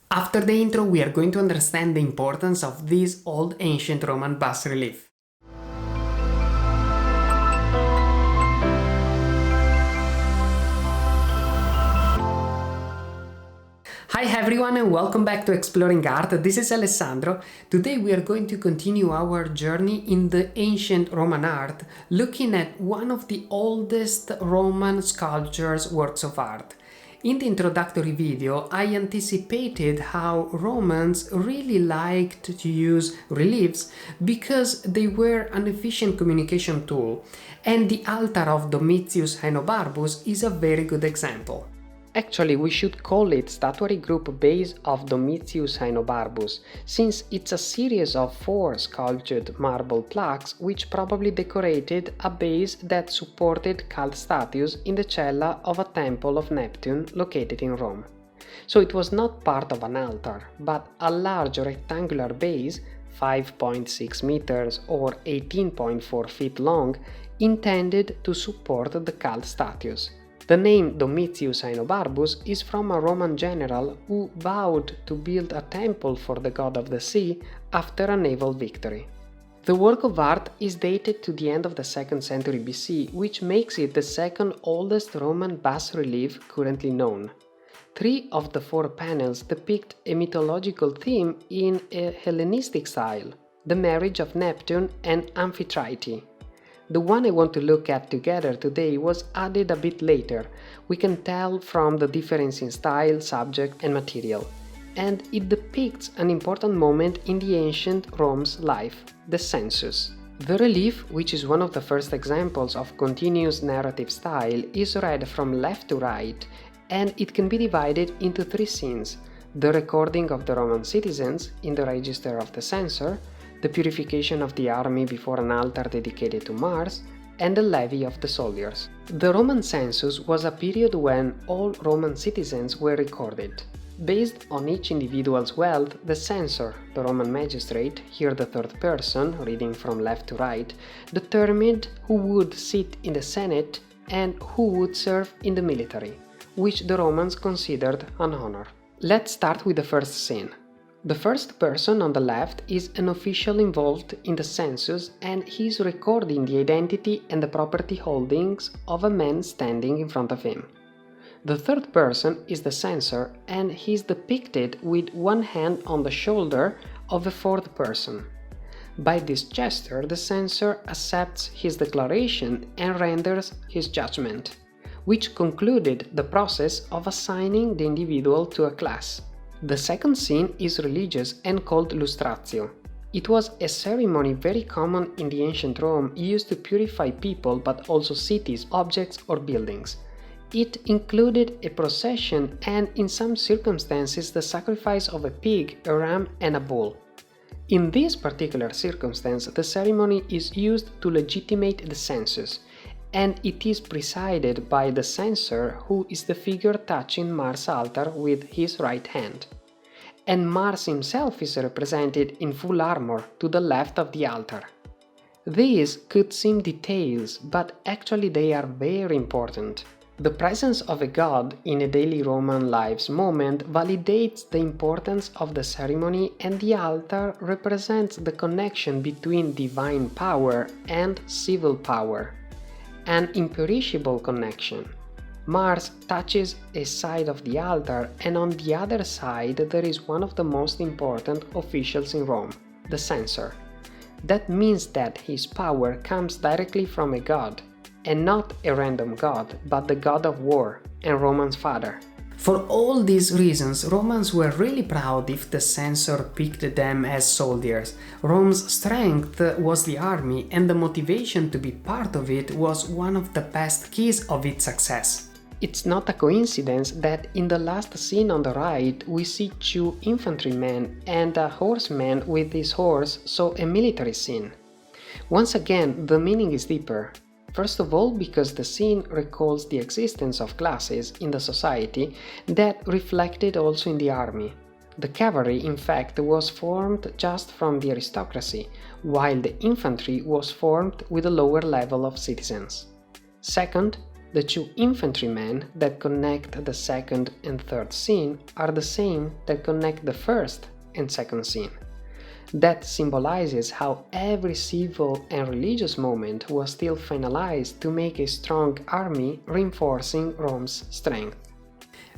After the intro, we are going to understand the importance of this old ancient Roman bas-relief. Hi everyone and welcome back to Exploring Art. This is Alessandro. Today we are going to continue our journey in the ancient Roman art, looking at one of the oldest Roman sculptures works of art. In the introductory video, I anticipated how Romans really liked to use reliefs because they were an efficient communication tool, and the Altar of Domitius Ahenobarbus is a very good example. Actually, we should call it Statuary Group Base of Domitius Ahenobarbus, since it's a series of 4 sculptured marble plaques which probably decorated a base that supported cult statues in the cella of a temple of Neptune located in Rome. So it was not part of an altar, but a large rectangular base, 5.6 meters or 18.4 feet long, intended to support the cult statues. The name Domitius Ahenobarbus is from a Roman general who vowed to build a temple for the god of the sea after a naval victory. The work of art is dated to the end of the 2nd century BC, which makes it the second oldest Roman bas-relief currently known. 3 of the 4 panels depict a mythological theme in a Hellenistic style, the marriage of Neptune and Amphitrite. The one I want to look at together today was added a bit later. We can tell from the difference in style, subject and material. And it depicts an important moment in the ancient Rome's life, the census. The relief, which is one of the first examples of continuous narrative style, is read from left to right, and it can be divided into 3 scenes: the recording of the Roman citizens in the register of the censor, the purification of the army before an altar dedicated to Mars, and the levy of the soldiers. The Roman census was a period when all Roman citizens were recorded. Based on each individual's wealth, the censor, the Roman magistrate, here the 3rd person, reading from left to right, determined who would sit in the Senate and who would serve in the military, which the Romans considered an honor. Let's start with the first scene. The first person on the left is an official involved in the census, and he is recording the identity and the property holdings of a man standing in front of him. The 3rd person is the censor, and he is depicted with one hand on the shoulder of a 4th person. By this gesture, the censor accepts his declaration and renders his judgment, which concluded the process of assigning the individual to a class. The second scene is religious and called lustratio. It was a ceremony very common in the ancient Rome, used to purify people but also cities, objects or buildings. It included a procession and, in some circumstances, the sacrifice of a pig, a ram and a bull. In this particular circumstance, the ceremony is used to legitimate the census, and it is presided by the censor, who is the figure touching Mars' altar with his right hand. And Mars himself is represented in full armor to the left of the altar. These could seem details, but actually they are very important. The presence of a god in a daily Roman life's moment validates the importance of the ceremony, and the altar represents the connection between divine power and civil power. An imperishable connection. Mars touches a side of the altar, and on the other side there is one of the most important officials in Rome, the censor. That means that his power comes directly from a god, and not a random god, but the god of war and Roman's father. For all these reasons, Romans were really proud if the censor picked them as soldiers. Rome's strength was the army, and the motivation to be part of it was one of the best keys of its success. It's not a coincidence that in the last scene on the right we see 2 infantrymen and a horseman with his horse, so a military scene. Once again, the meaning is deeper. First of all, because the scene recalls the existence of classes in the society that reflected also in the army. The cavalry, in fact, was formed just from the aristocracy, while the infantry was formed with a lower level of citizens. Second, The two infantrymen that connect the second and third scene are the same that connect the first and second scene. That symbolizes how every civil and religious moment was still finalized to make a strong army, reinforcing Rome's strength.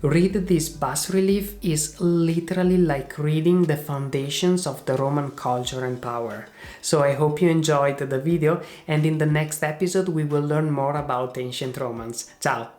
Read this bas-relief is literally like reading the foundations of the Roman culture and power. So I hope you enjoyed the video, and in the next episode we will learn more about ancient Romans. Ciao!